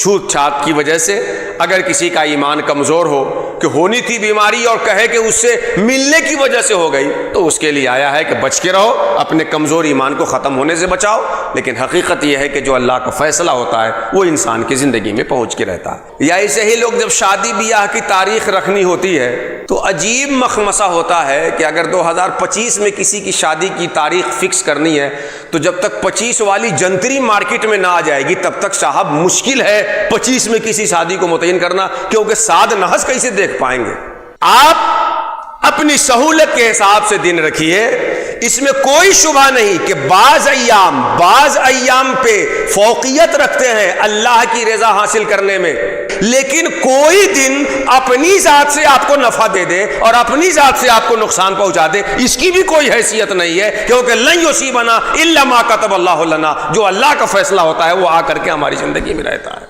چھوت چھات کی وجہ سے اگر کسی کا ایمان کمزور ہو کہ ہونی تھی بیماری اور کہے کہ اس سے ملنے کی وجہ سے ہو گئی، تو اس کے لیے آیا ہے کہ بچ کے رہو، اپنے کمزور ایمان کو ختم ہونے سے بچاؤ۔ لیکن حقیقت یہ ہے کہ جو اللہ کا فیصلہ ہوتا ہے وہ انسان کی زندگی میں پہنچ کے رہتا ہے۔ یا ایسے ہی لوگ جب شادی بیاہ کی تاریخ رکھنی ہوتی ہے تو عجیب مخمصہ ہوتا ہے کہ اگر 2025 میں کسی کی شادی کی تاریخ فکس کرنی ہے تو جب تک 25 والی جنتری مارکیٹ میں نہ آ جائے گی تب تک صاحب مشکل ہے 25 میں کسی شادی کو متعین کرنا، کیونکہ ساد نحس کیسے دیکھ پائیں گے۔ آپ اپنی سہولت کے حساب سے دن رکھیے، اس میں کوئی شبہ نہیں کہ بعض ایام پہ فوقیت رکھتے ہیں اللہ کی رضا حاصل کرنے میں، لیکن کوئی دن اپنی ذات سے آپ کو نفع دے دے اور اپنی ذات سے آپ کو نقصان پہنچا دے، اس کی بھی کوئی حیثیت نہیں ہے، کیونکہ لن یصیبنا الا ما کتب اللہ لنا، جو اللہ کا فیصلہ ہوتا ہے وہ آ کر کے ہماری زندگی میں رہتا ہے۔